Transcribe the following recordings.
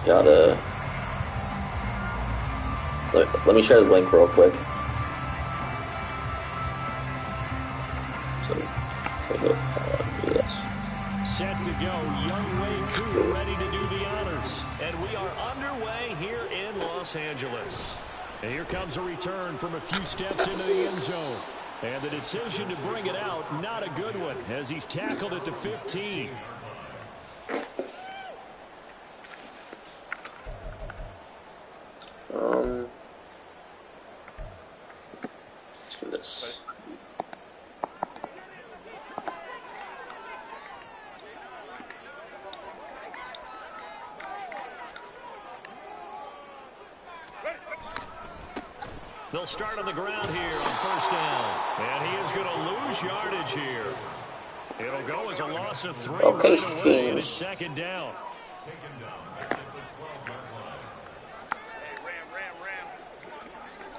Gotta... Let me share the link real quick. So, do this. Set to go, Young Wei Koo ready to do the honors. And we are underway here in Los Angeles. And here comes a return from a few steps into the end zone. And the decision to bring it out, not a good one, as he's tackled at the 15. Let's do this. They'll start on the ground here on first down. And he is going to lose yardage here. It'll go as a loss of 3 Okay, right away, and it's second down.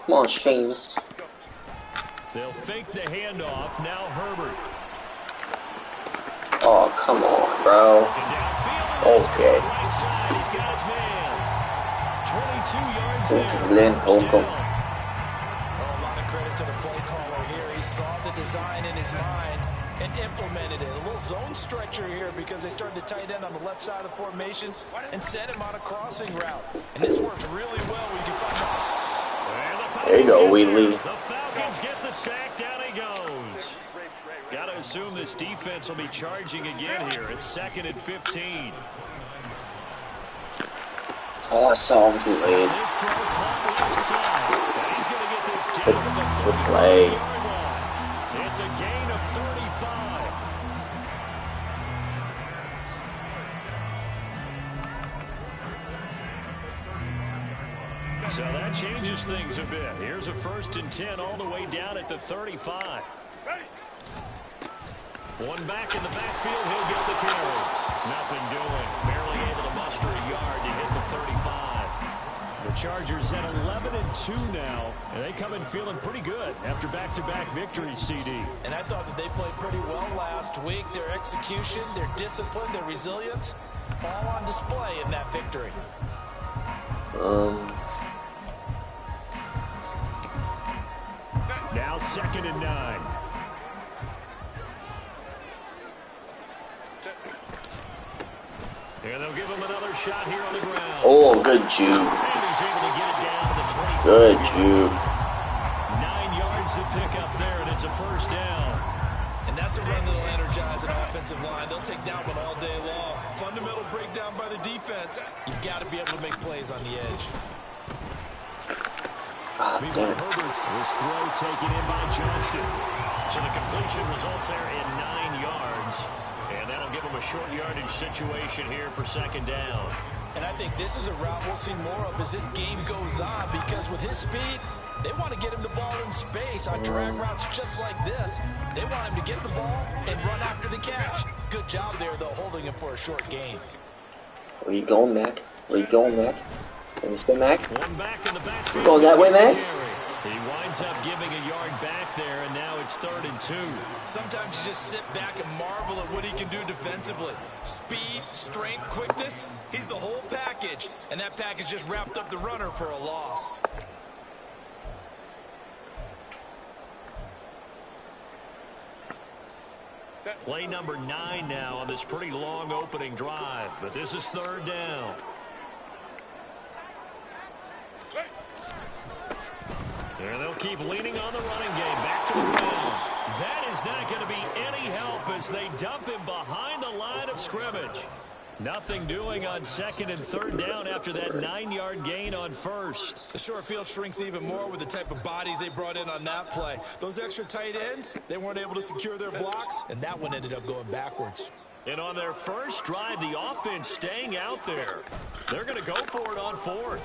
Come on, James. They'll fake the handoff. Now Herbert. Oh, come on, bro. Okay. Right side, he's got his man. 22 yards there. A lot of credit to the play caller here. He saw the design in his mind and implemented it. A little zone stretcher here because they started the tight end on the left side of the formation and sent him on a crossing route. And this works really well when you can find out. There you go, Wheatley. The Falcons get the sack. Down he goes. Got to assume this defense will be charging again here. It's 2nd and 15. Oh, I saw him too late. This throw caught left side. And he's going to get this down to the Good play. 35-yard line. It's a gain of 35. So that changes things a bit. Here's a 1st and 10 all the way down at the 35. One back in the backfield, he'll get the carry. Nothing doing. Barely able to muster a yard to hit the 35. The Chargers at 11 and 2 now, and they come in feeling pretty good after back-to-back victories, CD. And I thought that they played pretty well last week. Their execution, their discipline, their resilience, all on display in that victory. Now 2nd and 9. And they'll give him another shot here on the ground. Oh, good juke. And he's able to get it down to the 25. Good juke. 9 yards to pick up there, and it's a 1st down. And that's a run that'll energize an offensive line. They'll take that one all day long. Fundamental breakdown by the defense. You've got to be able to make plays on the edge. Meanwhile, Herbert's this throw taken in by Johnston. So the completion results there in 9 yards. And that'll give him a short yardage situation here for 2nd down. And I think this is a route we'll see more of as this game goes on, because with his speed, they want to get him the ball in space on drag routes just like this. They want him to get the ball and run after the catch. Good job there, though, holding him for a short gain. Where you going, Mac? Where you going, Mac? Can you spin, Mac? One back in the backfield. Going that way, Mac? He winds up giving a yard back there, and now it's 3rd and 2. Sometimes you just sit back and marvel at what he can do defensively. Speed, strength, quickness, he's the whole package. And that package just wrapped up the runner for a loss. Play number 9 now on this pretty long opening drive, but this is 3rd down. And they'll keep leaning on the running game. Back to the ground. That is not going to be any help as they dump him behind the line of scrimmage. Nothing doing on 2nd and 3rd down after that 9-yard gain on 1st. The short field shrinks even more with the type of bodies they brought in on that play. Those extra tight ends, they weren't able to secure their blocks, and that one ended up going backwards. And on their first drive, the offense staying out there. They're going to go for it on 4th.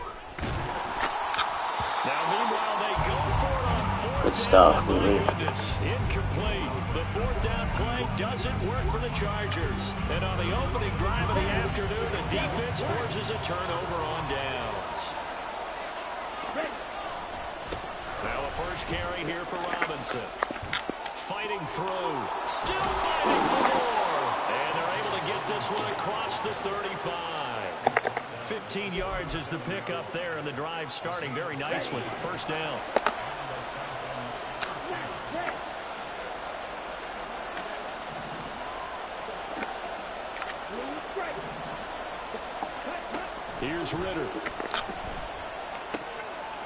Now, meanwhile, they go for it on 4th. Good stuff, my man. goodness, incomplete. The 4th down play doesn't work for the Chargers. And on the opening drive of the afternoon, the defense forces a turnover on downs. Now a first carry here for Robinson. Fighting through. Still fighting for more. And they're able to get this one across the 35. 15 yards is the pickup there, and the drive starting very nicely. First down. Here's Ritter.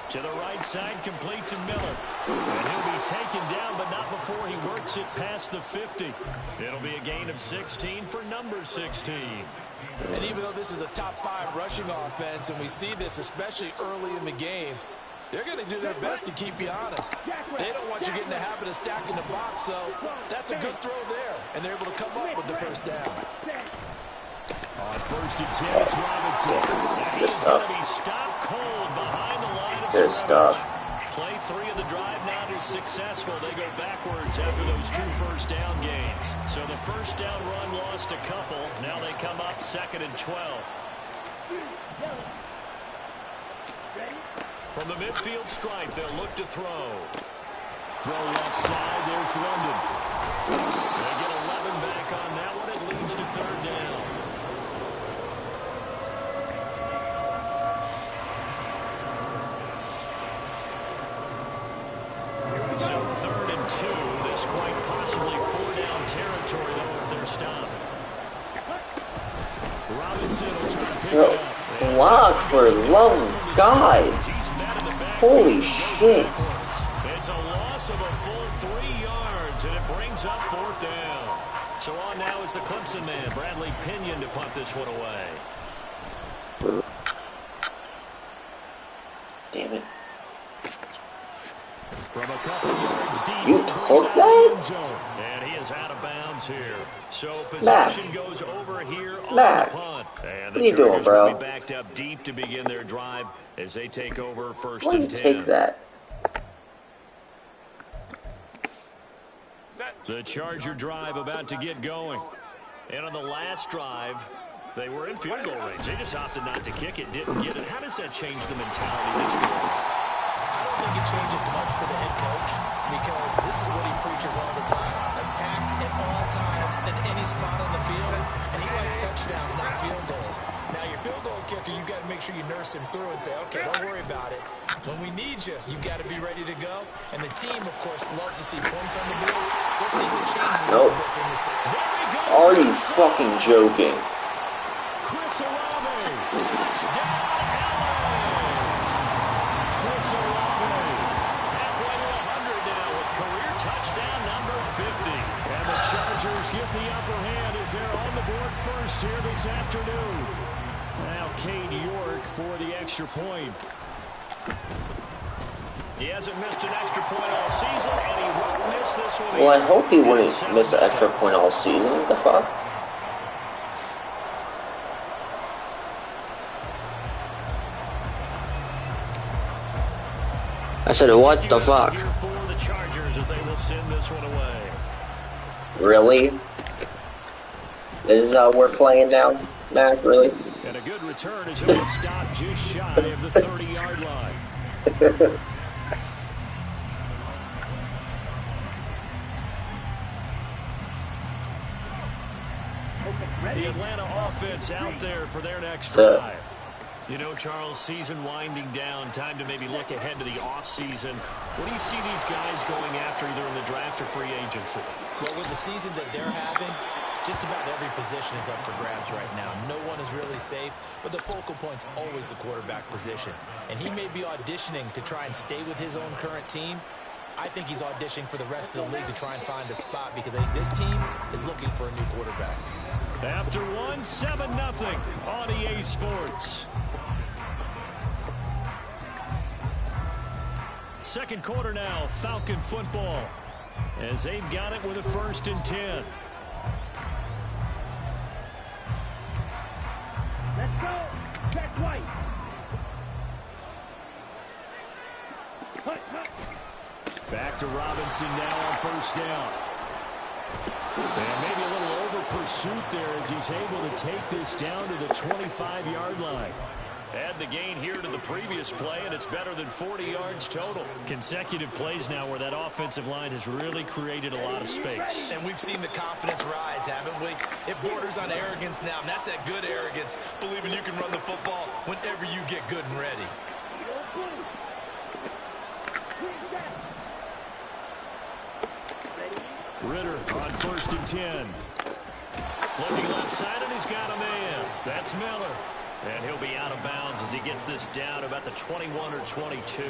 To the right side, complete to Miller. And he'll be taken down, but not before he works it past the 50. It'll be a gain of 16 for number 16. And even though this is a top 5 rushing offense, and we see this especially early in the game, they're going to do their best to keep you honest. They don't want you getting the habit of stacking the box, so that's a good throw there. And they're able to come up with the first down. On first and 10, it's Robinson. He's going to be stopped cold behind the line of scrimmage. Play 3 of the drive now is successful. They go backwards after those 2 first down gains. So the first down run lost a couple. Now they come up 2nd and 12. From the midfield stripe, they'll look to throw. Throw left side, there's London. They get 11 back on that one. It leads to 3rd down. So 3rd and 2. This quite possibly 4-down territory, though, if they're stopped. Robinson will try to pick it up. Block for love of God. Holy shit. It's a loss of a full 3 yards, and it brings up 4th down. So on now is the Clemson man, Bradley Pinion, to punt this one away. Damn it. From a couple yards deep. You took that? And he is out of bounds here. So possession goes over here on the punt. And the what are you doing, bro? will be backed up deep to begin their drive as they take over 1st Why and 10. do you take that? The Charger drive about to get going. And on the last drive, they were in field goal range. They just opted not to kick it, didn't get it. How does that change the mentality this game? I don't think it changes much for the head coach because this is what he preaches all the time. Attack at all times in any spot on the field, and he likes touchdowns, not field goals. Now, your field goal kicker, you got to make sure you nurse him through and say, okay, don't worry about it. When we need you, you got to be ready to go. And the team, of course, loves to see points on the board. So let's see if it changes. Nope. Are you fucking joking? Chris Olave. Touchdown, Chris Olave. Halfway to 100 now with career touchdown number 50. And the Chargers get the upper hand as they're on the board first here this afternoon. Now Cade York for the extra point. He hasn't missed an extra point all season, and he won't miss this one. Well, I hope he wouldn't miss an extra point all season. What the fuck? I said, what the fuck? Here for the Chargers as they will send this one away. Really? This is how we're playing now, Mac? Really? And a good return as he'll stop just shy of the 30-yard line. The Atlanta offense out there for their next drive. You know, Charles, season winding down, time to maybe look ahead to the offseason. What do you see these guys going after either in the draft or free agency? Well, with the season that they're having, just about every position is up for grabs right now. No one is really safe, but the focal point's always the quarterback position. And he may be auditioning to try and stay with his own current team. I think he's auditioning for the rest of the league to try and find a spot because I think this team is looking for a new quarterback. After one, 7-0 on EA Sports. Second quarter now, Falcon football, as they've got it with a 1st and 10. Let's go. Check white. Back to Robinson now on 1st down. And maybe a little over pursuit there as he's able to take this down to the 25-yard line. Add the gain here to the previous play, and it's better than 40 yards total. Consecutive plays now where that offensive line has really created a lot of space. And we've seen the confidence rise, haven't we? It borders on arrogance now, and that's that good arrogance, believing you can run the football whenever you get good and ready. Ritter on 1st and 10. Looking left side, and he's got a man. That's Miller. And he'll be out of bounds as he gets this down about the 21 or 22.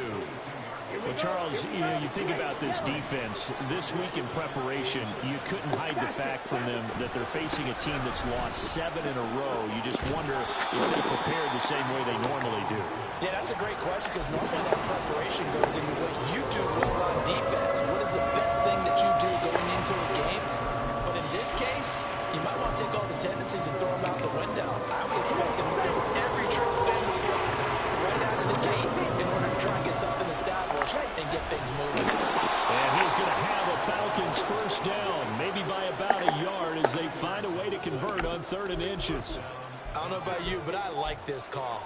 Well, Charles, you think about this defense. This week in preparation, you couldn't hide the fact from them that they're facing a team that's lost 7 in a row. You just wonder if they prepared the same way they normally do. Yeah, that's a great question because normally that preparation goes into what you do well on defense. What is the best thing that you do going into a game? But in this case, you might want to take all the tendencies and throw them out the window. I would expect them to throw every trick in right out of the gate in order to try and get something established and get things moving. And he's going to have a Falcons first down, maybe by about a yard as they find a way to convert on 3rd and inches. I don't know about you, but I like this call.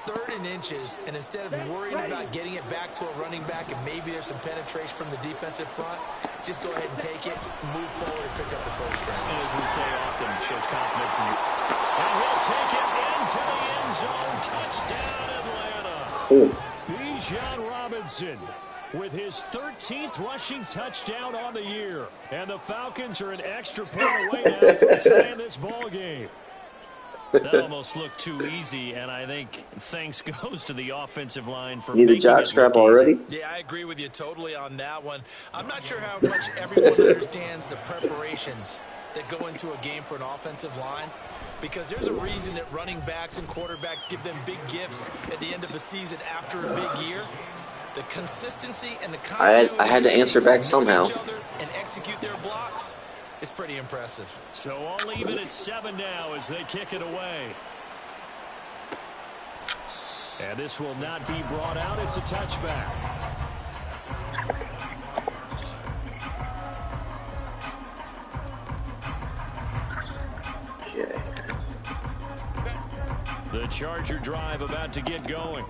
3rd and inches, and instead of worrying about getting it back to a running back and maybe there's some penetration from the defensive front, just go ahead and take it, move forward, and pick up the first down. And as we say often, shows confidence in you. And he'll take it into the end zone. Touchdown, Atlanta. Bijan Robinson with his 13th rushing touchdown on the year. And the Falcons are an extra point away now from tying this ball game. That almost looked too easy, and I think thanks goes to the offensive line for making it look easy. already? Yeah, I agree with you totally on that one. I'm not sure how much everyone understands the preparations that go into a game for an offensive line, because there's a reason that running backs and quarterbacks give them big gifts at the end of the season after a big year. The consistency and the I had to answer back somehow. And execute their blocks. It's pretty impressive. So all even at 7 now as they kick it away. And this will not be brought out. It's a touchback. Okay. The Charger drive about to get going.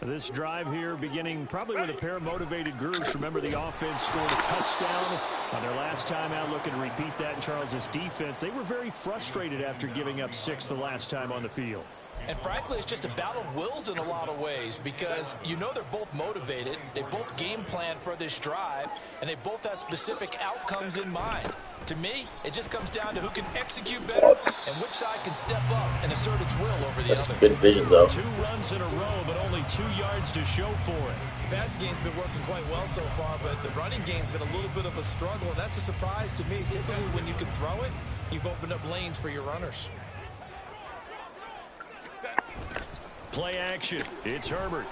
This drive here beginning probably with a pair of motivated groups. Remember, the offense scored a touchdown on their last time out, looking to repeat that in Charles's defense. They were very frustrated after giving up 6 the last time on the field. And frankly, it's just a battle of wills in a lot of ways because you know they're both motivated. They both game plan for this drive, and they both have specific outcomes in mind. To me, it just comes down to who can execute better and which side can step up and assert its will over the That's other. good vision, though. 2 runs in a row, but only 2 yards to show for it. The passing game's been working quite well so far, but the running game's been a little bit of a struggle, and that's a surprise to me. Typically, when you can throw it, you've opened up lanes for your runners. Play action. It's Herbert.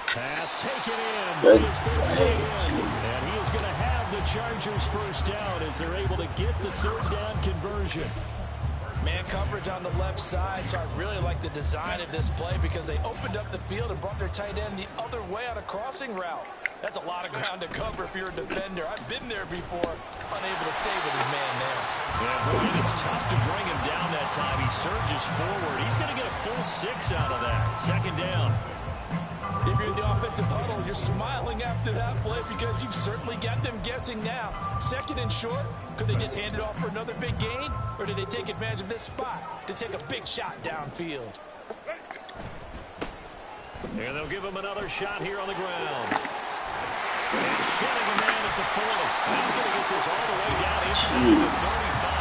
Pass taken in. Good. He is going to take it in. And he is going to have the Chargers first down as they're able to get the 3rd down conversion. Man coverage on the left side, so I really like the design of this play because they opened up the field and brought their tight end the other way on a crossing route. That's a lot of ground to cover if you're a defender. I've been there before, unable to stay with his man there. Yeah, boy, it's tough to bring him down that time. He surges forward. He's going to get a full 6 out of that. 2nd down. If you're in the offensive huddle, you're smiling after that play because you've certainly got them guessing now. 2nd and short, could they just hand it off for another big gain? Or did they take advantage of this spot to take a big shot downfield? And they'll give him another shot here on the ground. And shedding a man at the 40. He's going to get this all the way down inside the 35.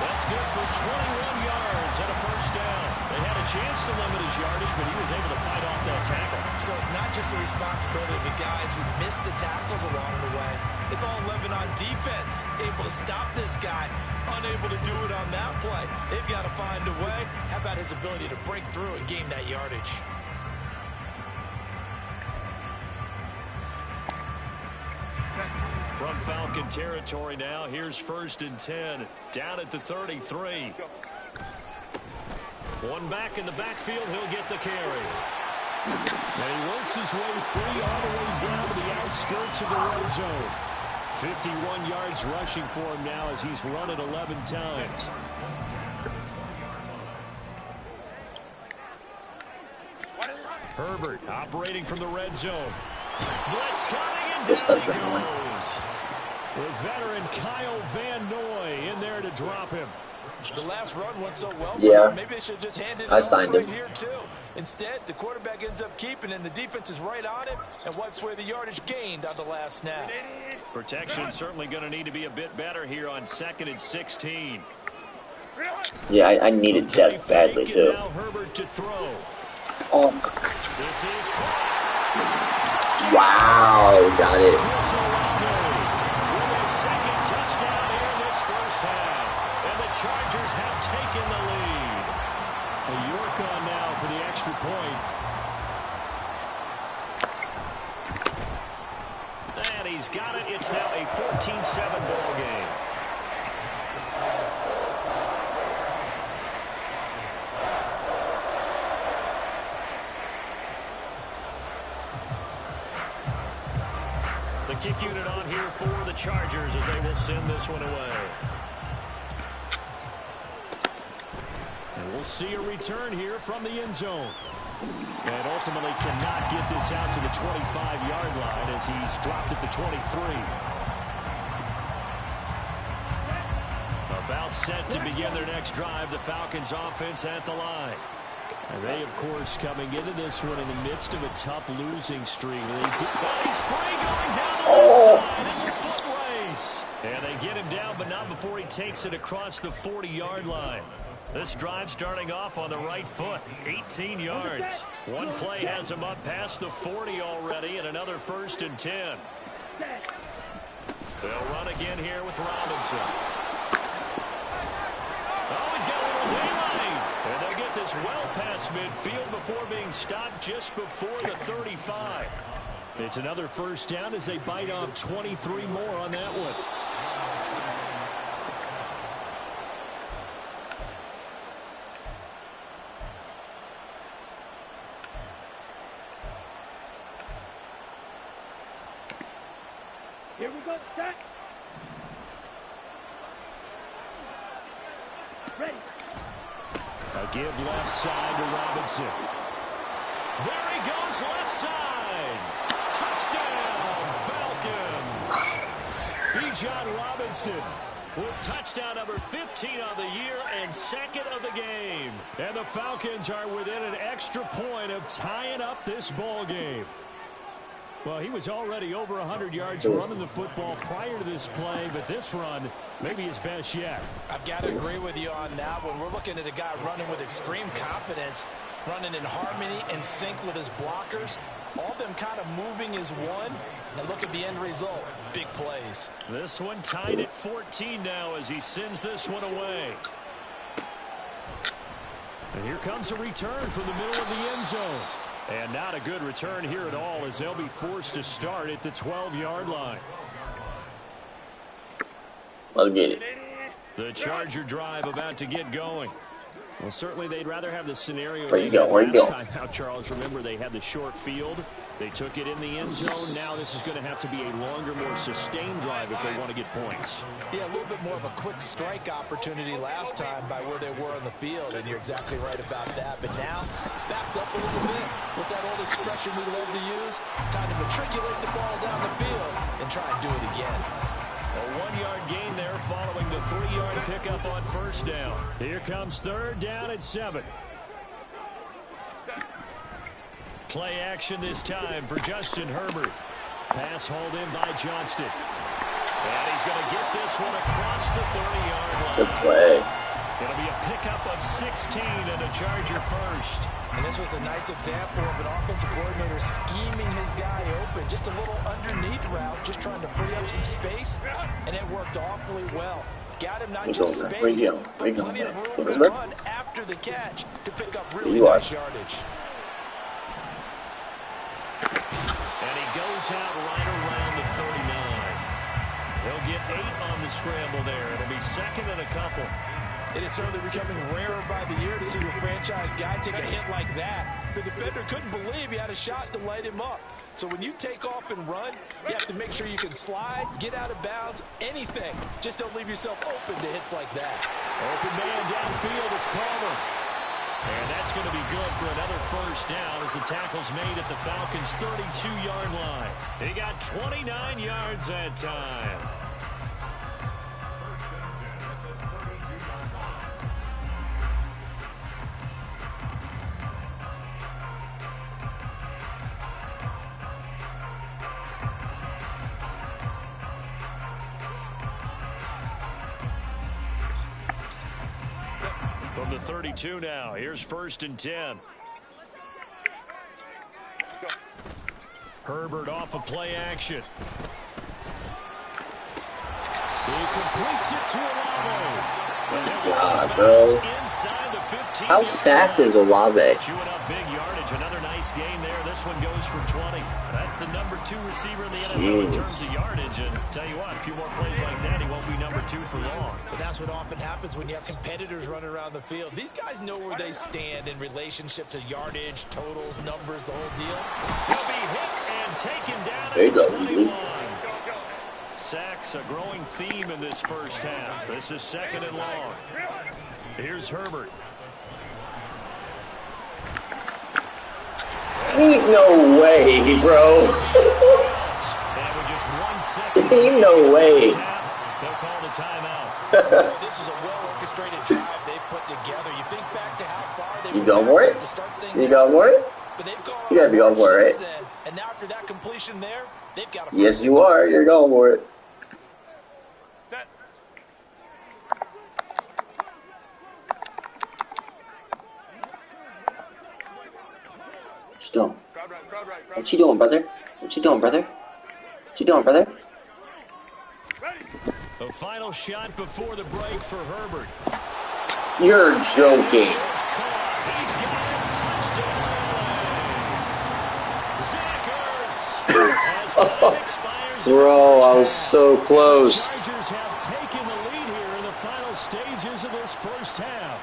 That's good for 21 yards and a first down. They had a chance to limit his yardage, but he was able to fight off that tackle. So it's not just the responsibility of the guys who missed the tackles along the way. It's all 11 on defense, able to stop this guy, unable to do it on that play. They've got to find a way. How about his ability to break through and gain that yardage? From Falcon territory now, here's 1st and 10, down at the 33. One back in the backfield, he'll get the carry. And he works his way free all the way down to the outskirts of the red zone. 51 yards rushing for him now as he's run it 11 times. Herbert operating from the red zone. Blitz coming and Just down he stuck that one. goes. The veteran Kyle Van Noy in there to drop him. The last run went so well. Yeah. Maybe they should just hand it I off signed right him. here too. Instead, the quarterback ends up keeping, and the defense is right on it and wipes away the yardage gained on the last snap. Protection certainly going to need to be a bit better here on 2nd and 16. Yeah, I needed Play depth badly fake, too. and now Herbert to throw. Oh, This is wow, got it. with a second touchdown here in this first half. And the Chargers have taken the lead. A York on now for the extra point. And he's got it. It's now a 14-7 ball game. The kick unit on here for the Chargers as they will send this one away. And we'll see a return here from the end zone. And ultimately cannot get this out to the 25-yard line as he's dropped it to 23. About set to begin their next drive, the Falcons offense at the line. And they, of course, coming into this one in the midst of a tough losing streak. He's free going down the left side. It's a foot race. And they get him down, but not before he takes it across the 40-yard line. This drive starting off on the right foot, 18 yards. One play has him up past the 40 already, and another 1st and 10. They'll run again here with Robinson. Oh, he's got a little daylight. And they'll get this well past midfield before being stopped just before the 35. It's another first down as they bite off 23 more on that one. Here we go, set. Ready. A give left side to Robinson. There he goes left side. Touchdown, Falcons. Bijan Robinson with touchdown number 15 on the year and 2nd of the game. And the Falcons are within an extra point of tying up this ball game. Well, he was already over 100 yards running the football prior to this play, but this run may be his best yet. I've got to agree with you on that one. We're looking at a guy running with extreme confidence, running in harmony and sync with his blockers. All of them kind of moving as one. And look at the end result. Big plays. This one tied at 14 now as he sends this one away. And here comes a return from the middle of the end zone. And not a good return here at all as they'll be forced to start at the 12-yard line. Let's get it. The Charger drive about to get going. Well, certainly they'd rather have the scenario Where you they go? had Where you last go? time out, Charles. Remember, they had the short field. They took it in the end zone. Now this is going to have to be a longer, more sustained drive if they want to get points. Yeah, a little bit more of a quick strike opportunity last time by where they were on the field, and you're exactly right about that. But now, backed up a little bit. What's that old expression we love to use? Time to matriculate the ball down the field and try and do it again. A 1-yard gain there following the 3-yard pickup on first down. Here comes 3rd down and 7. Play action this time for Justin Herbert. Pass hauled in by Johnston. And he's going to get this one across the 30-yard line. Good play. It'll be a pickup of 16 and a Charger first. And this was a nice example of an offensive coordinator scheming his guy open. Just a little underneath route, just trying to free up some space, and it worked awfully well. Got him not just space, but plenty of room to run after the catch to pick up really nice yardage. And he goes out right around the 39. He'll get 8 on the scramble there. It'll be 2nd and a couple. It is certainly becoming rarer by the year to see a franchise guy take a hit like that. The defender couldn't believe he had a shot to light him up. So when you take off and run, you have to make sure you can slide, get out of bounds, anything. Just don't leave yourself open to hits like that. Open man downfield, it's Palmer. And that's going to be good for another first down as the tackle's made at the Falcons' 32-yard line. They got 29 yards that time. From the 32 now, here's 1st and 10. Herbert off of play action. He completes it to Olave. God, bro. How fast is Olave? Chewing up big yardage. Another nice gain there. This one goes for 20. That's the number 2 receiver in the NFL in terms of yardage. And tell you what, a few more plays like that, he won't be number 2 for long. But that's what often happens when you have competitors running around the field. These guys know where they stand in relationship to yardage, totals, numbers, the whole deal. He'll be hit and taken down There you at go, the Lee. 21. Sacks, a growing theme in this first half. This is 2nd and long. Here's Herbert. Ain't no way, bro. And with just 1 second, Ain't no way. they'll call the timeout. Well, this is a well-orchestrated drive they've put together. You think back to how far they You going for it? to start things You going for it? But they've gone You gotta be going for it, since then. And now after that completion there, they've got a Yes, you are. You're going for it. Set. What you doing? Crowd right, crowd right, crowd What you doing, brother? What you doing, brother? What you doing, brother? ready. The final shot before the break for Herbert. You're joking. He's got him. Touchdown. Zach Ertz. As time expires in the Bro, I was first half, so the close. Chargers have taken the lead here in the final stages of this first half.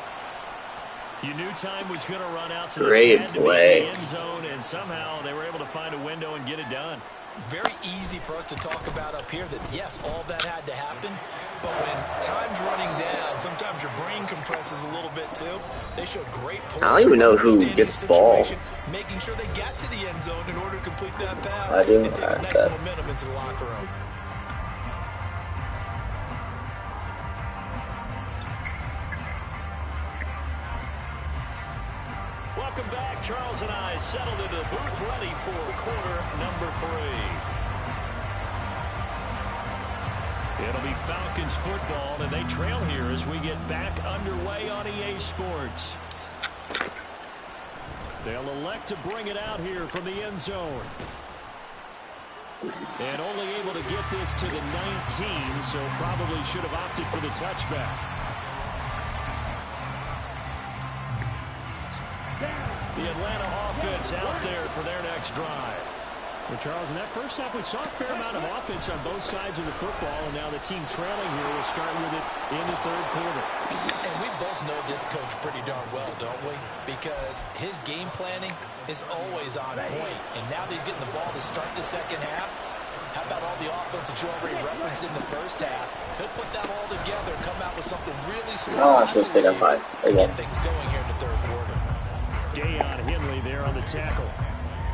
You knew time was going to run out, so Great this had to be play. in the end zone, and somehow they were able to find a window and get it done. Very easy for us to talk about up here that, yes, all that had to happen. But when time's running down, sometimes your brain compresses a little bit too. They showed great poise. I don't even know who understanding gets the ball. situation, making sure they got to the end zone in order to complete that pass I do. and take a nice Okay. momentum into the locker room. Welcome back. Charles and I settled into the booth ready for quarter number 3. It'll be Falcons football, and they trail here as we get back underway on EA Sports. They'll elect to bring it out here from the end zone. And only able to get this to the 19, so probably should have opted for the touchback. The Atlanta offense out there for their next drive. Well, Charles, in that first half, we saw a fair amount of offense on both sides of the football, and now the team trailing here will start with it in the third quarter. And we both know this coach pretty darn well, don't we? Because his game planning is always on point. And now that he's getting the ball to start the second half, how about all the offense that you already referenced in the first half? He'll put that all together and come out with something really strong. Oh, I should have stayed on 5. There you go. Get things going here in the third quarter. Deion Henley there on the tackle.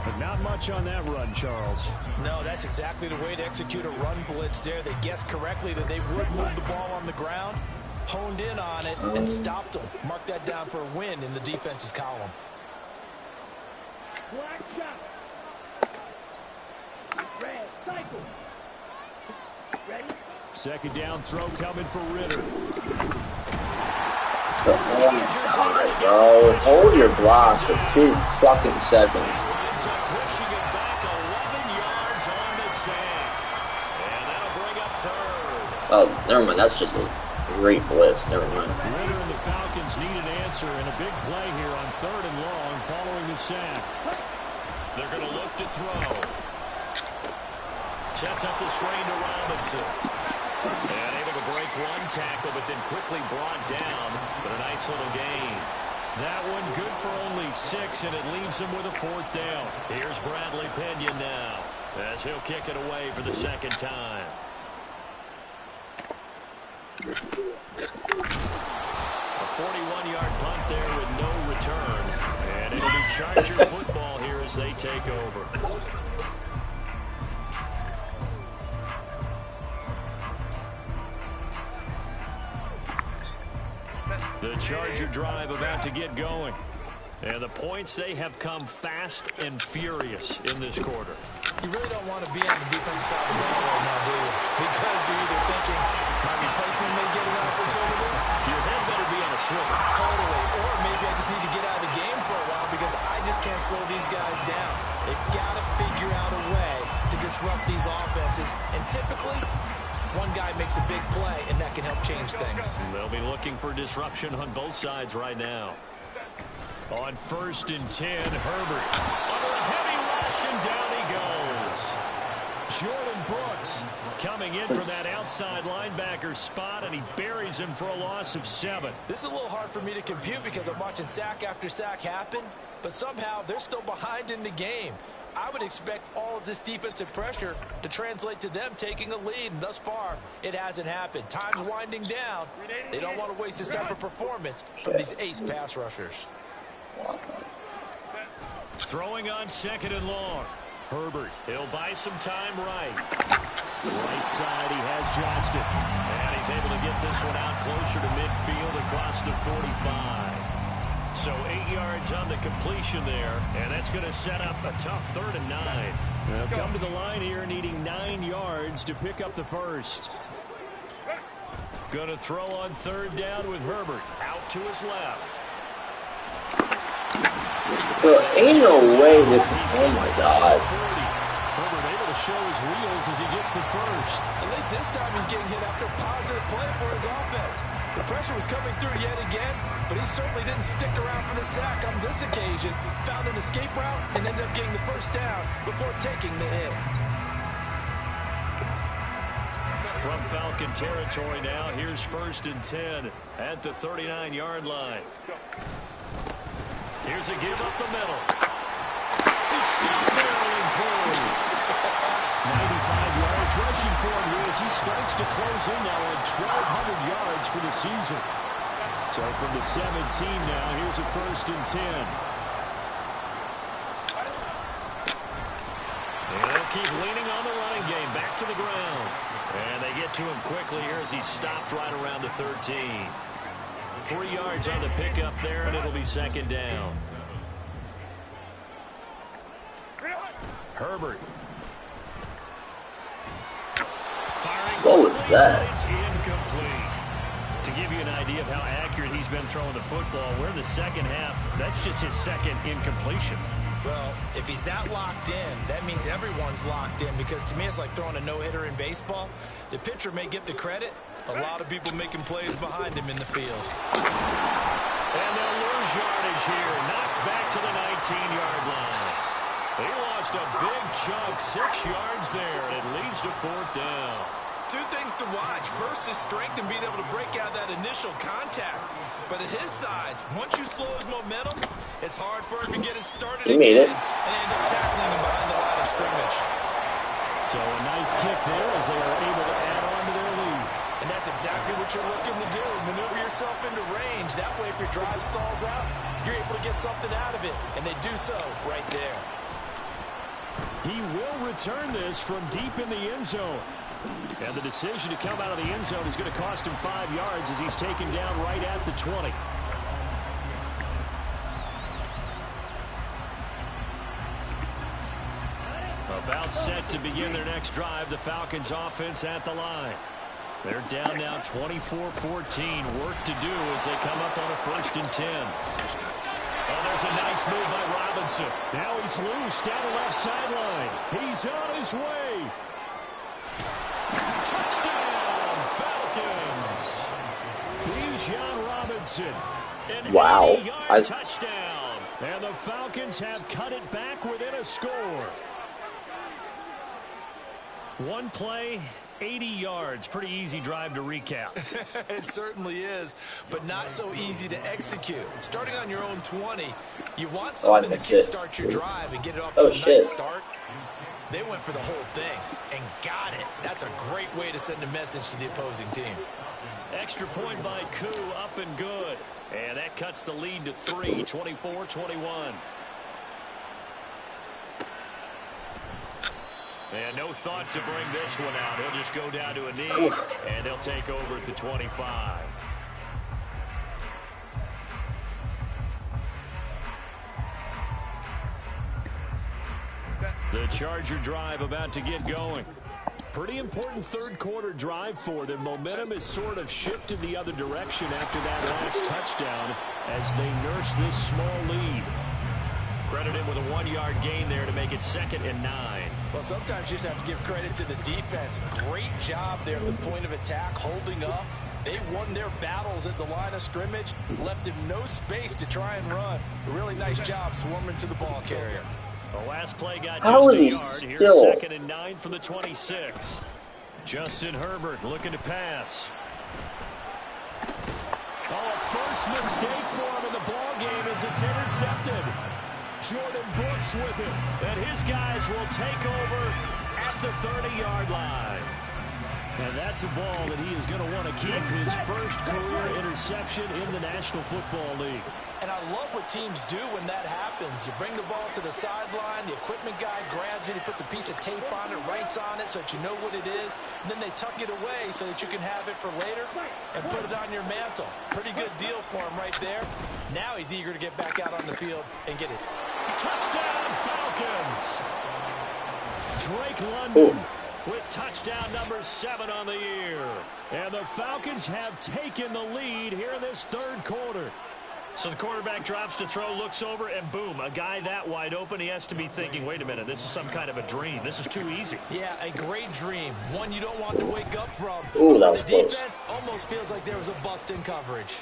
But not much on that run, Charles. No, that's exactly the way to execute a run blitz there. They guessed correctly that they would move the ball on the ground, honed in on it, and stopped them. Mark that down for a win in the defense's column. Black shot. Red, cycle. Ready. Second down throw coming for Ritter. Oh my God, bro. Hold your blocks for 2 fucking seconds. Ends up pushing it back 11 yards on the sack. And that'll bring up third. Oh, never mind. That's just a great blitz. Never mind. Ritter and the Falcons need an answer and a big play here on 3rd and long following the sack. They're going to look to throw. Sets up the screen to Robinson. And able to break one tackle, but then quickly brought down. But a nice little gain. That one good for only 6, and it leaves him with a 4th down. Here's Bradley Pinion now, as he'll kick it away for the second time. A 41-yard punt there with no return. And it'll be Charger football here as they take over. The Charger drive about to get going. And the points, they have come fast and furious in this quarter. You really don't want to be on the defensive side of the ball right now, do you? Because you're either thinking, my replacement may get an opportunity. Your head better be on a swivel. Totally. Or maybe I just need to get out of the game for a while because I just can't slow these guys down. They've got to figure out a way to disrupt these offenses. And typically, one guy makes a big play, and that can help change things. They'll be looking for disruption on both sides right now. On 1st and 10, Herbert. Under a heavy rush, and down he goes. Jordan Brooks coming in from that outside linebacker spot, and he buries him for a loss of 7. This is a little hard for me to compute because I'm watching sack after sack happen, but somehow they're still behind in the game. I would expect all of this defensive pressure to translate to them taking a lead, and thus far, it hasn't happened. Time's winding down. They don't want to waste this type of performance from these ace pass rushers. Throwing on 2nd and long. Herbert, he'll buy some time right. Right side, he has Johnston. And he's able to get this one out closer to midfield across the 45. So 8 yards on the completion there, and that's going to set up a tough 3rd and 9. They'll come to the line here needing 9 yards to pick up the first. Going to throw on 3rd down with Herbert out to his left. Bro, ain't no way this is, oh my God. Herbert able to show his wheels as he gets the first. At least this time he's getting hit after a positive play for his offense. The pressure was coming through yet again, but he certainly didn't stick around for the sack on this occasion. Found an escape route and ended up getting the first down before taking the hit. From Falcon territory now, here's 1st and 10 at the 39-yard line. Here's a give up the middle. He's still barreling through. 95 yards rushing for him here as he starts to close in now on 1,200 yards for the season. So from the 17 now, here's a 1st and 10. And they'll keep leaning on the running game. Back to the ground. And they get to him quickly here as he stopped right around the 13. 3 yards on the pickup there, and it'll be 2nd down. Herbert. Firing. What was that? It's incomplete. To give you an idea of how accurate he's been throwing the football, we're in the second half. That's just his 2nd incompletion. Well, if he's that locked in, that means everyone's locked in, because to me it's like throwing a no-hitter in baseball. The pitcher may get the credit. A lot of people making plays behind him in the field. And they'll lose yardage here. Knocked back to the 19-yard line. He lost a big chunk, 6 yards there, and it leads to 4th down. 2 things to watch. First, his strength and being able to break out that initial contact. But at his size, once you slow his momentum, it's hard for him to get it started He made it. and end up tackling him behind the line of scrimmage. So a nice kick there as they are able to add on to their lead. And that's exactly what you're looking to do. Maneuver yourself into range. That way, if your drive stalls out, you're able to get something out of it. And they do so right there. He will return this from deep in the end zone. And the decision to come out of the end zone is going to cost him 5 yards as he's taken down right at the 20. About set to begin their next drive, the Falcons offense at the line. They're down now 24-14. Work to do as they come up on a 1st and 10. Oh, there's a nice move by Robinson. Now he's loose down the left sideline. He's on his way. Touchdown, Falcons. Bijan Robinson. An Wow. 80-yard touchdown. And the Falcons have cut it back within a score. One play, 80 yards. Pretty easy drive to recap. It certainly is, but not so easy to execute. Starting on your own 20, you want something to kickstart your drive and get it off to a nice start. They went for the whole thing and got it. That's a great way to send a message to the opposing team. Extra point by Koo, up and good. And that cuts the lead to 3, 24-21. And no thought to bring this one out. He'll just go down to a knee, and they'll take over at the 25. The Charger drive about to get going. Pretty important third quarter drive for them. Momentum has sort of shifted the other direction after that last touchdown as they nurse this small lead. Credited with a 1-yard gain there to make it 2nd and 9. Well, sometimes you just have to give credit to the defense. Great job there at the point of attack, holding up. They won their battles at the line of scrimmage, left him no space to try and run. A really nice job swarming to the ball carrier. The last play got How just is a he yard. still? Here's 2nd and 9 from the 26. Justin Herbert looking to pass. Oh, a first mistake for him in the ball game as it's intercepted. Jordan Brooks with it, and his guys will take over at the 30-yard line. And that's a ball that he is going to want to keep, his first career interception in the National Football League. And I love what teams do when that happens. You bring the ball to the sideline, the equipment guy grabs it, he puts a piece of tape on it, writes on it so that you know what it is, and then they tuck it away so that you can have it for later and put it on your mantle. Pretty good deal for him right there. Now he's eager to get back out on the field and get it. Touchdown, Falcons! Drake London with touchdown number 7 on the year. And the Falcons have taken the lead here in this third quarter. So the quarterback drops to throw, looks over, and boom, a guy that wide open, he has to be thinking, wait a minute, this is some kind of a dream. This is too easy. Yeah, a great dream. One you don't want to wake up from. Ooh, that was the close. defense almost feels like there was a bust in coverage.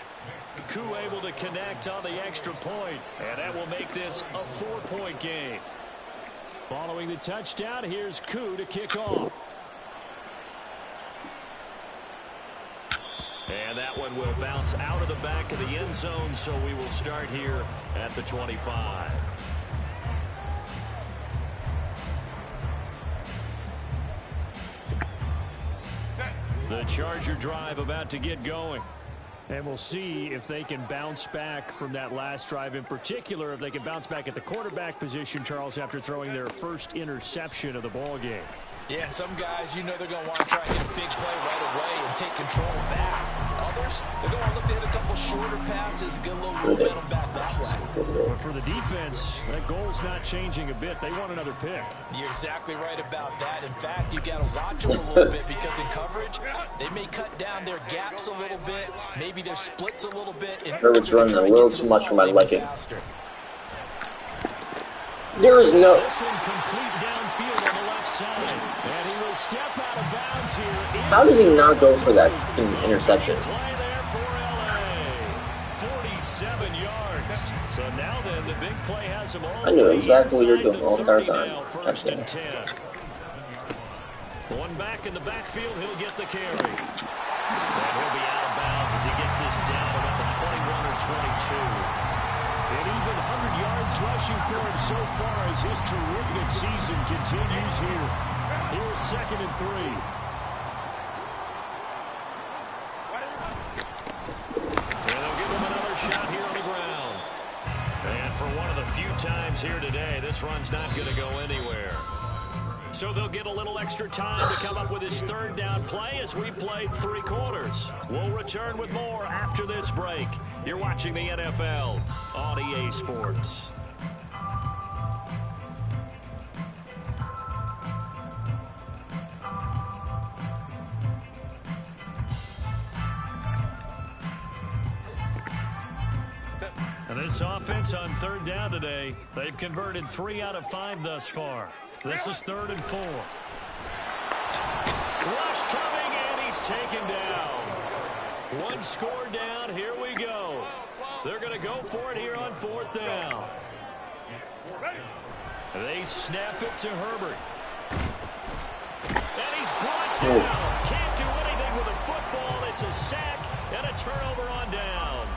Koo able to connect on the extra point, and that will make this a 4-point game. Following the touchdown, here's Koo to kick off. And that one will bounce out of the back of the end zone, so we will start here at the 25. The Charger drive about to get going. And we'll see if they can bounce back from that last drive, in particular, if they can bounce back at the quarterback position, Charles, after throwing their first interception of the ball game. Yeah, and some guys, you know they're going to want to try and get a big play right away and take control back. Others, they're going to look to hit a couple shorter passes, get a little momentum back that way. But for the defense, that goal's not changing a bit. They want another pick. You're exactly right about that. In fact, you got to watch them a little bit because in coverage, they may cut down their gaps a little bit, maybe their splits a little bit. Herbert's running a little too much for my liking. There is no... This one complete downfield on the left side. And he will step out of bounds here. How does he not go for that interception? Play there for LA. 47 yards. So now then, the big play has him all. I knew exactly what you were inside doing the all the 30 time. now, first and 10. One back in the backfield, he'll get the carry. And he'll be out of bounds as he gets this down about the 21 or 22. And even 100 yards rushing for him so far as his terrific season continues here. Here's 2nd and 3. And they'll give him another shot here on the ground. And for one of the few times here today, this run's not going to go anywhere. So they'll get a little extra time to come up with his third down play as we've played 3 quarters. We'll return with more after this break. You're watching the NFL on EA Sports. And this offense on third down today, they've converted 3 out of 5 thus far. This is 3rd and 4. Rush coming, and he's taken down. 1 score down. Here we go. They're going to go for it here on 4th down. They snap it to Herbert. And he's brought down. Can't do anything with a football. It's a sack and a turnover on downs.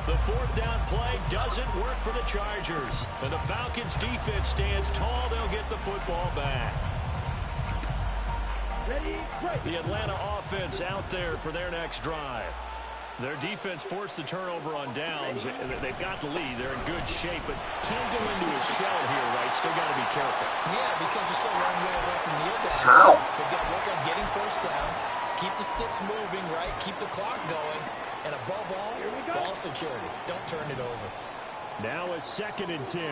The 4th down play doesn't work for the Chargers. And the Falcons defense stands tall. They'll get the football back. The Atlanta offense out there for their next drive. Their defense forced the turnover on downs. They've got the lead. They're in good shape, but can't go into a shell here, right? Still got to be careful. Yeah, because they're so long way away from kneel down. How? So they've got to work on getting first downs, keep the sticks moving, right? Keep the clock going, and above all, ball security. Don't turn it over. Now a 2nd and 10.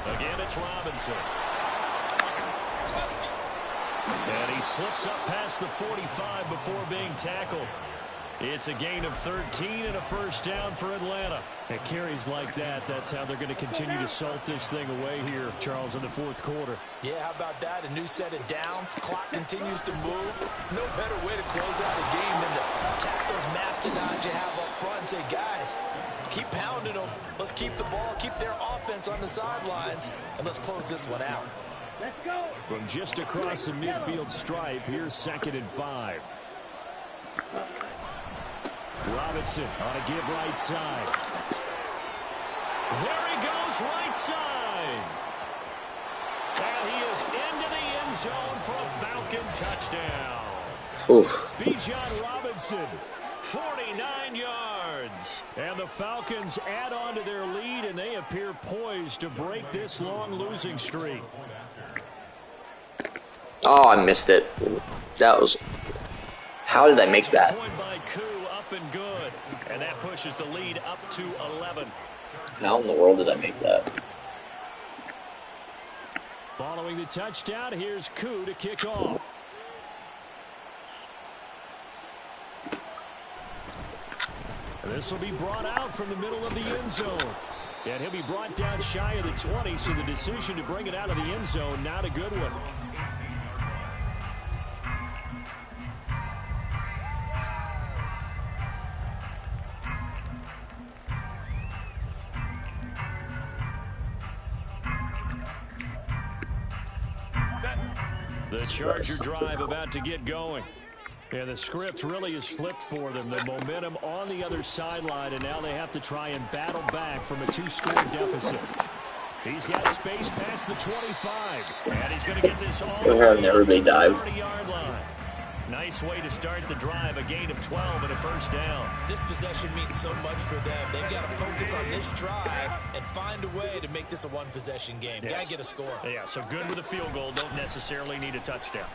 Again, it's Robinson. And he slips up past the 45 before being tackled. It's a gain of 13 and a first down for Atlanta. At carries like that, that's how they're going to continue to salt this thing away here, Charles, in the 4th quarter. Yeah, how about that? A new set of downs. Clock continues to move. No better way to close out a game than to attack those mastodons you have up front and say, guys, keep pounding them. Let's keep the ball, keep their offense on the sidelines, and let's close this one out. Let's go. From just across the midfield stripe, here's 2nd and 5. Robinson on a give right side. There he goes, right side. And he is into the end zone for a Falcon touchdown. Oof. Bijan Robinson, 49 yards. And the Falcons add on to their lead, and they appear poised to break this long losing streak. Oh, I missed it. That was... How did I make that? Point by Koo, up and good. And that pushes the lead up to 11. How in the world did I make that? Following the touchdown, here's Koo to kick off. And this will be brought out from the middle of the end zone. And he'll be brought down shy of the 20, so the decision to bring it out of the end zone, not a good one. The Charger drive about to get going. And the script really is flipped for them. The momentum on the other sideline, and now they have to try and battle back from a 2-score deficit. He's got space past the 25, and he's going to get this all the way up to the 30-yard line. Nice way to start the drive, a gain of 12 and a first down. This possession means so much for them. They've got to focus on this drive and find a way to make this a one-possession game. Yes. Got to get a score. Yeah, so good with a field goal. Don't necessarily need a touchdown.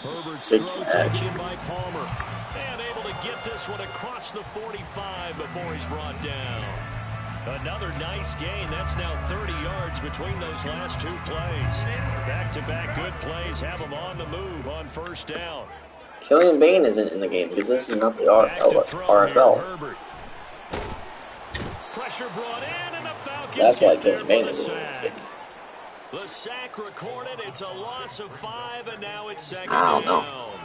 Herbert's throw taken in by Palmer. And able to get this one across the 45 before he's brought down. Another nice gain. That's now 30 yards between those last 2 plays. Back-to-back good plays have them on the move on first down. Killian Bain isn't in the game because this is not the RFL. Pressure brought in, and the Falcons That's why Killian Bain isn't in this game. The sack recorded. It's a loss of 5, and now it's 2nd I don't know. down.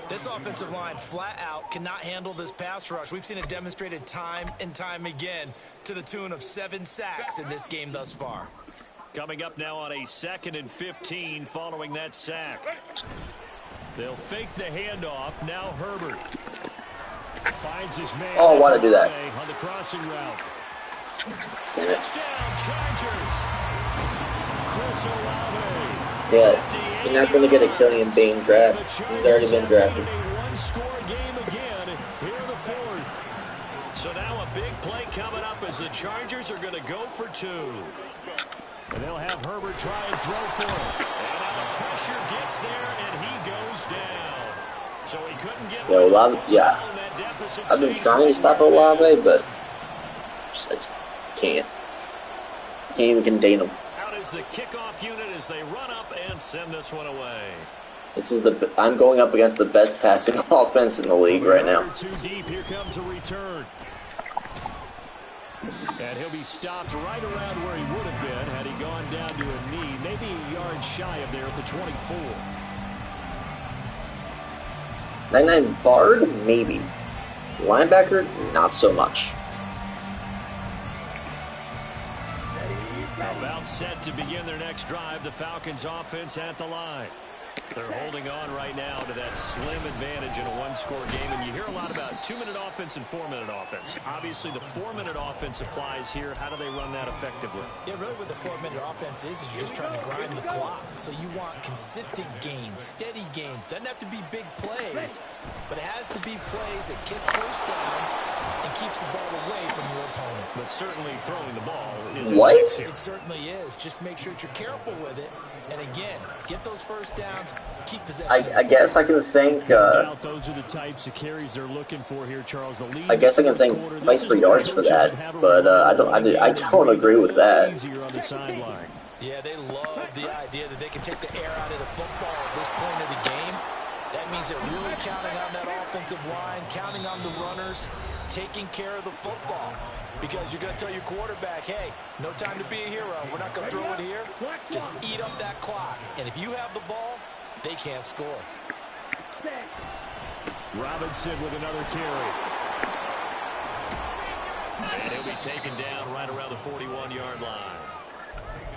This offensive line flat out cannot handle this pass rush. We've seen it demonstrated time and time again to the tune of 7 sacks in this game thus far. Coming up now on a 2nd and 15 following that sack. They'll fake the handoff. Now Herbert finds his man. Oh, why did I do that? On the crossing route. Touchdown, Chargers. Chris Olave. Yeah, you're not going to get a Killian Bain draft. He's already been drafted. One-score game again here in the 4th. So now a big play coming up as the Chargers are going to go for 2. And they'll have Herbert try and throw for him. And now the pressure gets there, and he goes down. So he couldn't get Olave, yes. I've been trying to stop Olave, but I just can't. Can't even contain him. Out is the kickoff unit as they run up and send this one away. This is I'm going up against the best passing offense in the league right now. Too deep. Here comes a return. And he'll be stopped right around where he would have been had he gone down to a knee, maybe a yard shy of there at the 24. 99 Bard, maybe. Linebacker, not so much. About set to begin their next drive. The Falcons offense at the line. They're holding on right now to that slim advantage in a one-score game, and you hear a lot about 2-minute offense and 4-minute offense. Obviously, the 4-minute offense applies here. How do they run that effectively? Yeah, really what the 4-minute offense is you're just trying to grind the clock. So you want consistent gains, steady gains. Doesn't have to be big plays, but it has to be plays that gets first downs and keeps the ball away from your opponent. But certainly throwing the ball is what? It certainly is. Just make sure that you're careful with it. And again, get those first downs, keep possession. I guess I can think. Those are the types of carries they're looking for here, Charles. The lead I guess I can think fight for yards for that, but I don't agree with that. Yeah, they love the idea that they can take the air out of the football at this point of the game. That means they're really counting on that offensive line, counting on the runners, taking care of the football. Because you're going to tell your quarterback, hey, no time to be a hero. We're not going to throw it here. Just eat up that clock. And if you have the ball, they can't score. Robinson with another carry. And he'll be taken down right around the 41-yard line.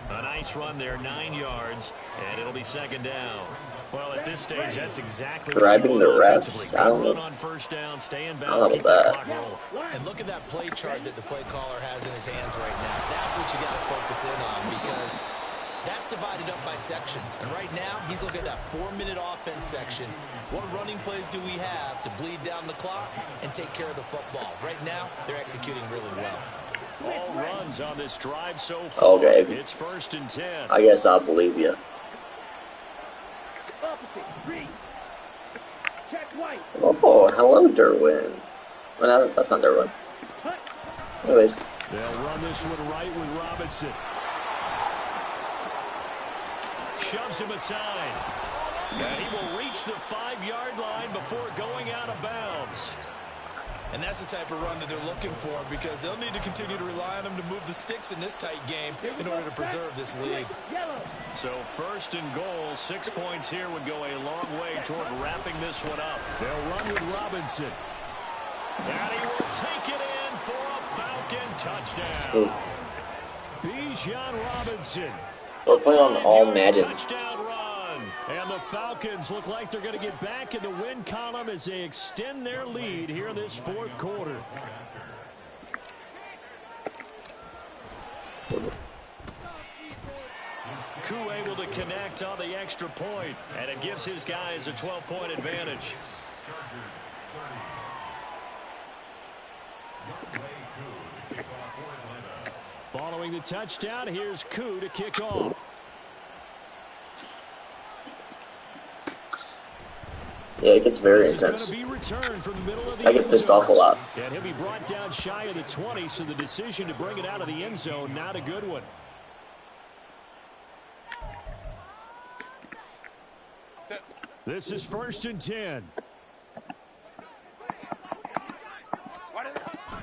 A nice run there, 9 yards, and it'll be second down. Well, at this stage, that's exactly grabbing the refs. I don't know. On first down, stay in I bounds, don't know about And look at that play chart that the play caller has in his hands right now. That's what you got to focus in on because that's divided up by sections. And right now, he's looking at that 4-minute offense section. What running plays do we have to bleed down the clock and take care of the football? Right now, they're executing really well. All runs on this drive so far. Okay. It's 1st and 10. I guess I'll believe you. Oh, hello, Derwin. Well, that's not Derwin. Anyways. They'll run this one right with Robinson. Shoves him aside. And he will reach the 5-yard line before going out of bounds. And that's the type of run that they're looking for because they'll need to continue to rely on him to move the sticks in this tight game in order to preserve this lead. So 1st and goal, 6 points here would go a long way toward wrapping this one up. They'll run with Robinson. And he will take it in for a Falcon touchdown. Bijan Robinson. We're playing on all Madden. Touchdown run. And the Falcons look like they're going to get back in the win column as they extend their lead here in this 4th quarter. Koo able to connect on the extra point, and it gives his guys a 12-point advantage. Following the touchdown, here's Koo to kick off. Yeah, it gets very intense. I get pissed off a lot. And he'll be brought down shy of the 20, so the decision to bring it out of the end zone, not a good one. This is 1st and 10.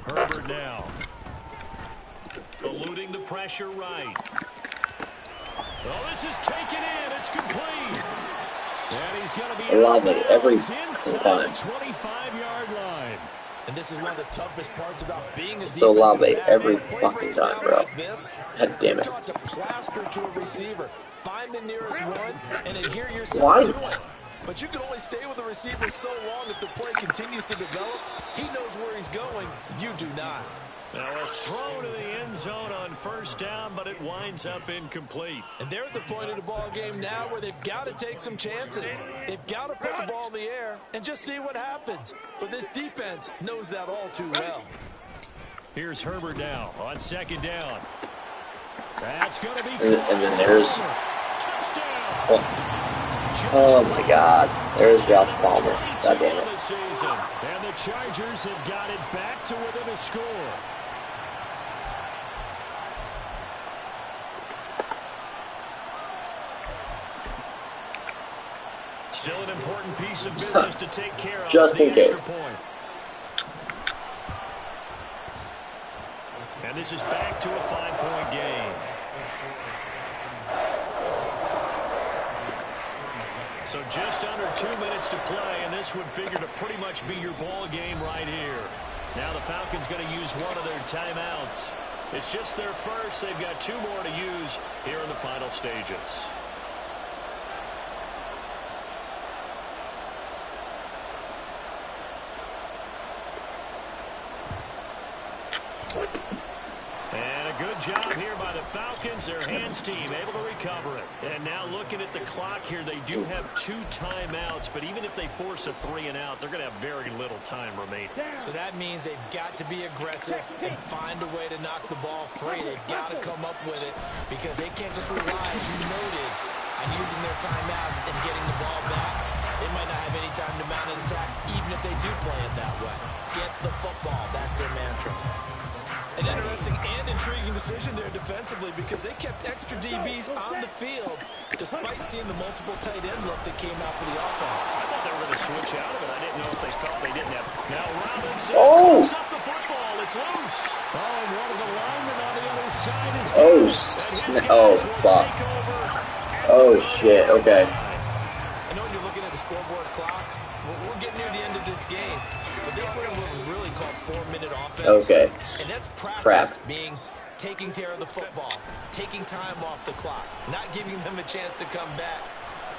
Herbert now. Eluding the pressure right. Oh, this is taken in. It's complete. And he's going to be every inside time. the 25-yard line. And this is one of the toughest parts about being a defensive So Olave back. every When it fucking breaks time, down bro. like this, God damn it. you're taught to plaster to a receiver. Find the nearest one and adhere yourself Why? to it. But you can only stay with the receiver so long if the play continues to develop. He knows where he's going. You do not. Now a throw to the end zone on 1st down, but it winds up incomplete. And they're at the point of the ball game now where they've got to take some chances. They've got to put the ball in the air and just see what happens. But this defense knows that all too well. Here's Herbert now on 2nd down. That's going to be And then there's... touchdown. Oh my God. There's Josh Palmer. God damn it. And the Chargers have got it back to within a score. Still an important piece of business to take care of. Just in case. Point. And this is back to a 5-point game. So just under 2 minutes to play, and this would figure to pretty much be your ball game right here. Now the Falcons going to use one of their timeouts. It's just their first. They've got 2 more to use here in the final stages. Good job here by the Falcons. Their hands team able to recover it. And now looking at the clock here, they do have 2 timeouts, but even if they force a 3 and out, they're going to have very little time remaining. So that means they've got to be aggressive and find a way to knock the ball free. They've got to come up with it because they can't just rely, as you noted, on using their timeouts and getting the ball back. They might not have any time to mount an attack, even if they do play it that way. Get the football. That's their mantra. An interesting and intriguing decision there defensively because they kept extra DBs on the field despite seeing the multiple tight end look that came out for the offense. I thought they were going to switch out of it. I didn't know if they felt they didn't have. Now Robinson pulls up the football. It's loose. Oh, and one of the linemen on the other side is fuck. Oh, shit. Okay. I know when you're looking at the scoreboard clock, we're getting near the end of this game. But they put in what was really called 4-minute offense. Okay. And that's practice being taking care of the football, taking time off the clock, not giving them a chance to come back.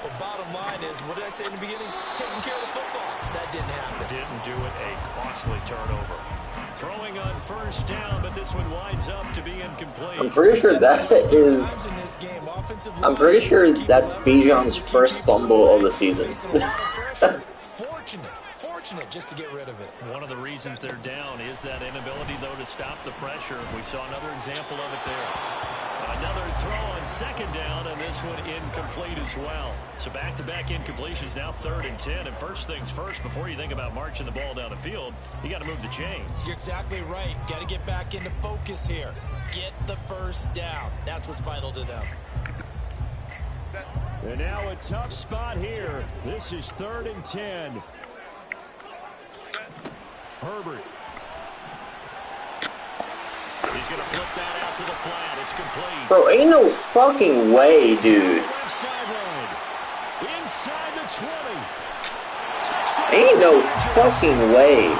But bottom line is, what did I say in the beginning? Taking care of the football. That didn't happen. Didn't do it. A costly turnover. Throwing on first down, but this one winds up to be incomplete. I'm pretty sure that is... I'm pretty sure that's Bijan's first fumble of the season. Fortunate just to get rid of it. One of the reasons they're down is that inability, though, to stop the pressure. We saw another example of it there. Another throw on second down, and this one incomplete as well. So back-to-back incompletions, now 3rd and 10. And first things first, before you think about marching the ball down the field, you got to move the chains. You're exactly right. Got to get back into focus here. Get the first down. That's what's vital to them. And now a tough spot here. This is 3rd and 10. Herbert. He's going to flip that out to the flat. It's complete. Bro, ain't no fucking way, dude. Left sideline. Inside the 20. Ain't no fucking way. A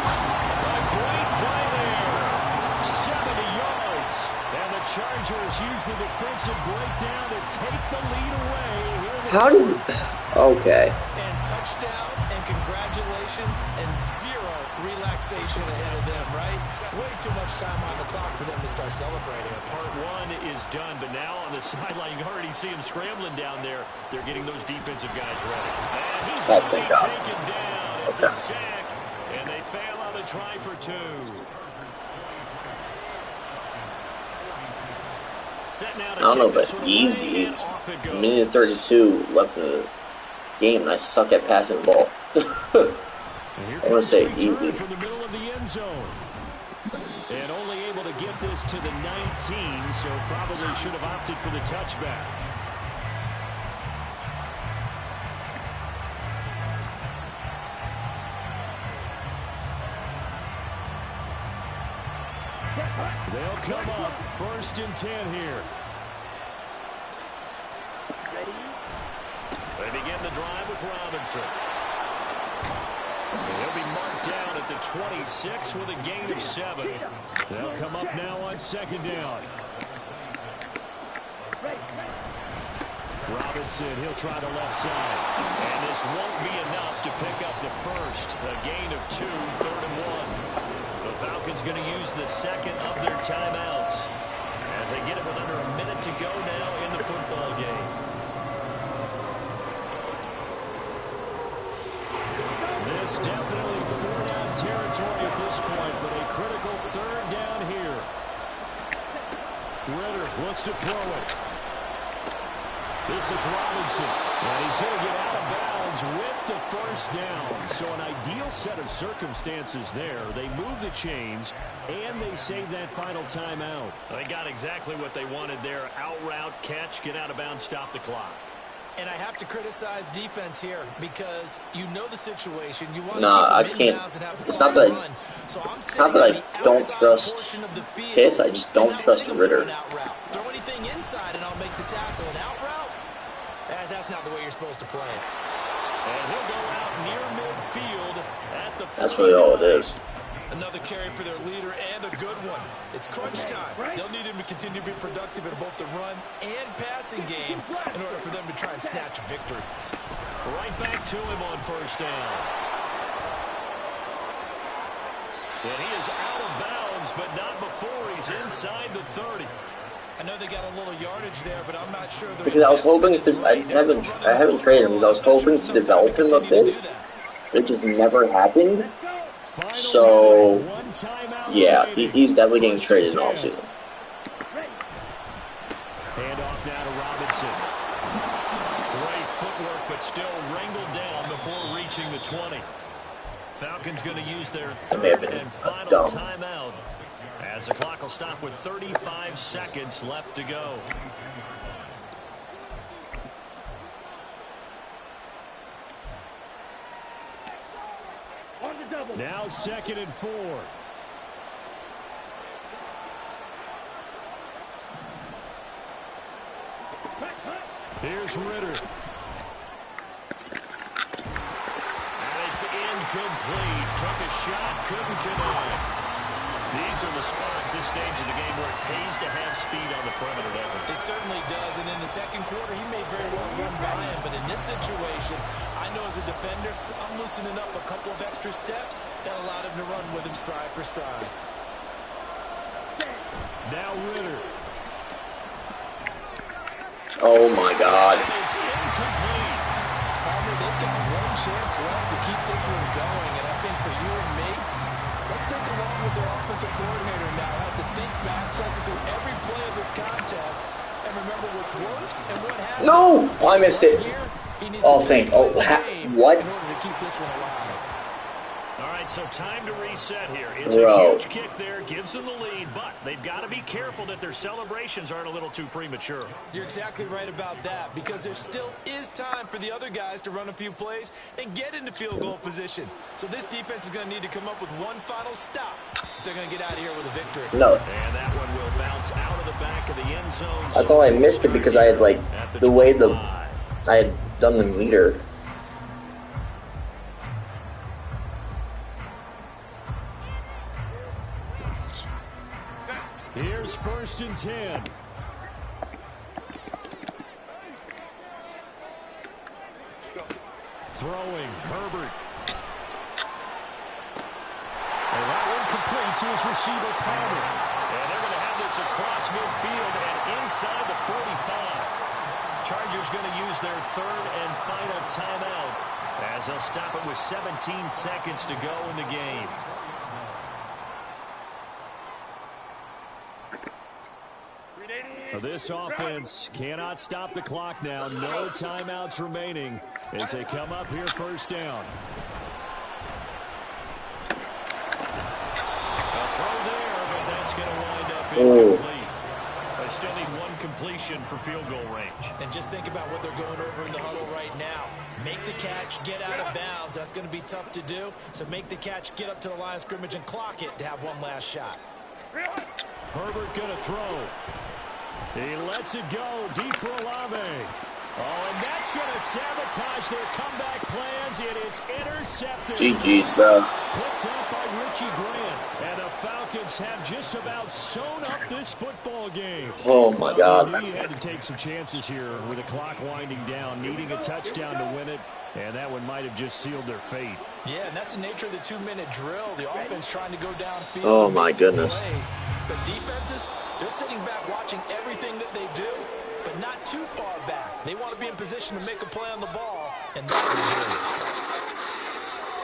great play there. 70 yards. And the Chargers use the defensive breakdown to take the lead away. How did... Okay. And touchdown and congratulations and zero relaxation ahead of them, right? Way too much time on the clock for them to start celebrating. Part 1 is done, but now on the sideline, you already see him scrambling down there. They're getting those defensive guys ready. And he's going to be taken down. It's a sack, and they fail on the try for 2. I don't know, but easy. It's a minute 32 left in the game, and I suck at passing the ball. I want to say easy. From the middle of the end zone. And only able to get this to the 19, so probably should have opted for the touchback. They'll come up 1st and 10 here. They begin the drive with Robinson. He'll be marked down at the 26 with a gain of 7. They'll come up now on 2nd down. Robinson, he'll try the left side. And this won't be enough to pick up the first. A gain of 2, 3rd and 1. The Falcons going to use the second of their timeouts as they get it with under a minute to go now in the football game. This definitely 4-down territory at this point, but a critical 3rd down here. Ritter looks to throw it. This is Robinson, and he's going to get out of bounds with the first down. So an ideal set of circumstances there. They move the chains, and they save that final timeout. They got exactly what they wanted there. Out route, catch, get out of bounds, stop the clock. And I have to criticize defense here because you know the situation. You want I to keep them in can't. bounds and have the It's clock not that run. So I'm not that I don't trust Pitts. I just don't trust Ritter. Throw anything inside and I'll make the tackle. An out route? That's not the way you're supposed to play it. And he'll go out near midfield at the. That's really all it is. Another carry for their leader and a good one. It's crunch time. They'll need him to continue to be productive in both the run and passing game in order for them to try and snatch a victory. Right back to him on first down. And he is out of bounds, but not before he's inside the 30. I know they got a little yardage there, but I'm not sure because I was hoping to. I haven't traded him because I was hoping to develop him a bit. It just never happened. So yeah, he's definitely getting traded in the offseason. Hand off now to Robinson. Great footwork, but still wrangled down before reaching the 20. Falcons going to use their third and final timeout, as the clock will stop with 35 seconds left to go. Now 2nd and 4. Here's Ritter. And it's incomplete. Took a shot, couldn't connect. These are the spots, this stage of the game, where it pays to have speed on the perimeter, doesn't it? It certainly does, and in the second quarter, he may very well run by him, but in this situation, I know as a defender, I'm loosening up a couple of extra steps that allowed him to run with him stride for stride. Now Ritter. Oh my God. That is incomplete. Palmer, they've got one chance left to keep this one going, and I think for you and me, let's think along with their offensive coordinator now. Has to think back, cycle through every play of this contest, and remember what's worked and what hasn't. No! Oh, I missed it. Oh, thank. Oh, what? In order to keep this one alive. All right, so time to reset here. It's a huge kick there, gives them the lead, but they've got to be careful that their celebrations aren't a little too premature. You're exactly right about that, because there still is time for the other guys to run a few plays and get into field goal position. So this defense is going to need to come up with one final stop if they're going to get out of here with a victory. No. And that one will bounce out of the back of the end zone. I thought I missed it because I had, like, the way I had done the meter. Here's 1st and 10. Throwing, Herbert. And that one complete to his receiver, Palmer. And they're going to have this across midfield and inside the 45. Chargers going to use their 3rd and final timeout, as they'll stop it with 17 seconds to go in the game. This offense cannot stop the clock now. No timeouts remaining as they come up here 1st down. A throw there, but that's going to wind up incomplete. They still need one completion for field goal range. And just think about what they're going over in the huddle right now. Make the catch, get out of bounds. That's going to be tough to do. So make the catch, get up to the line of scrimmage, and clock it to have one last shot. Herbert going to throw. He lets it go deep for Olave. Oh, and that's going to sabotage their comeback plans. It is intercepted. GG's, bro. Picked up by Richie Grant. And the Falcons have just about sewn up this football game. Oh, my God. He had to take some chances here with the clock winding down, needing a touchdown to win it. And that one might have just sealed their fate. Yeah, and that's the nature of the 2-minute drill. The offense trying to go downfield. Oh, my goodness. Plays. But defenses, they're sitting back watching everything that they do, but not too far back. They want to be in position to make a play on the ball, and that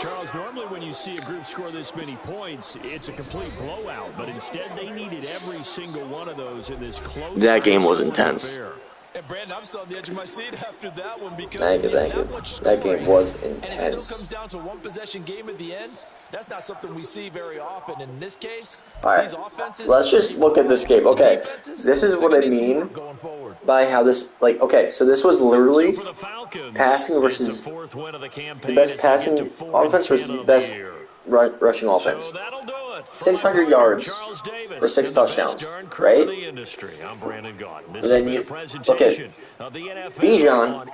Charles, normally when you see a group score this many points, it's a complete blowout. But instead, they needed every single one of those in this close. That game was intense. Affair. And Brandon, I'm still on the edge of my seat after that one because Thank you. That game was intense. And it still comes intense. down to one possession game at the end. That's not something we see very often. In this case, All right, let's just look at this game. Okay, this is what I mean by how this, like, okay, so this was literally passing versus the best passing offense versus the best rushing offense. 600 yards for 6 touchdowns, right? And then you, okay, Bijan,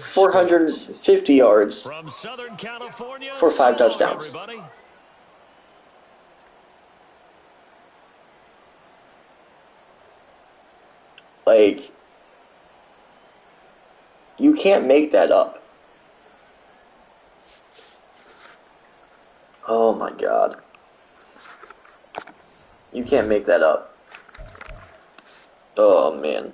450 yards for 5 touchdowns. Like, you can't make that up. Oh my God. You can't make that up. Oh, man.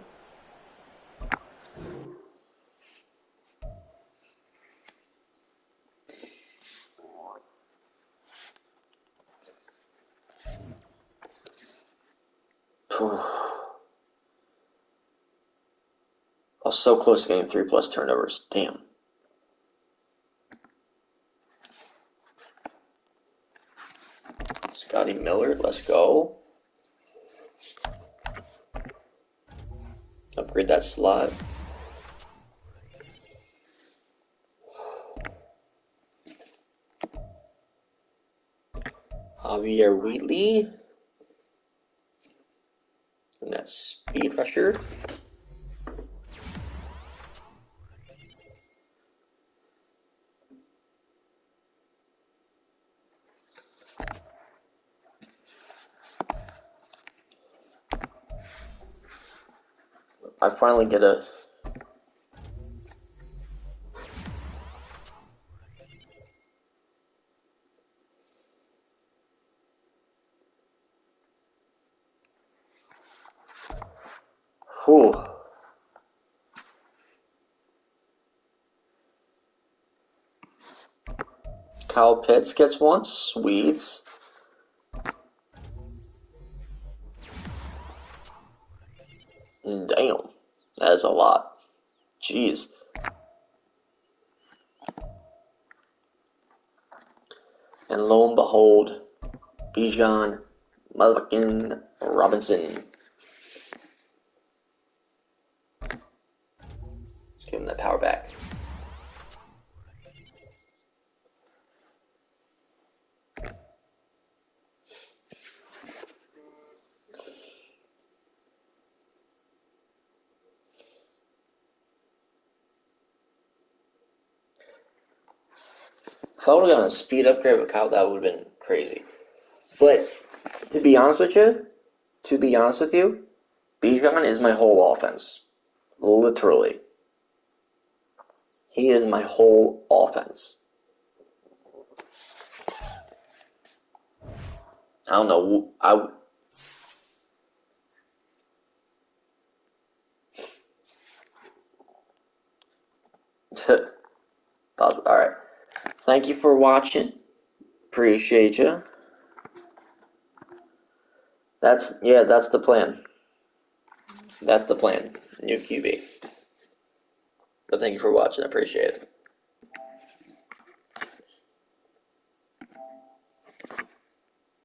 I was so close to getting 3+ turnovers. Damn. Scotty Miller, let's go. Upgrade that slot. Javier Wheatley. And that's speed rusher. I finally get a... Whew. Kyle Pitts gets one. Sweet. Damn. That is a lot. Jeez. And lo and behold, Bijan motherfucking Robinson. Let's give him that power back. If I would have gotten a speed upgrade with Kyle, that would have been crazy. But to be honest with you, Bijan is my whole offense. Literally. He is my whole offense. I don't know. Alright. Thank you for watching. Appreciate you. That's the plan. That's the plan. New QB. But thank you for watching. I appreciate it.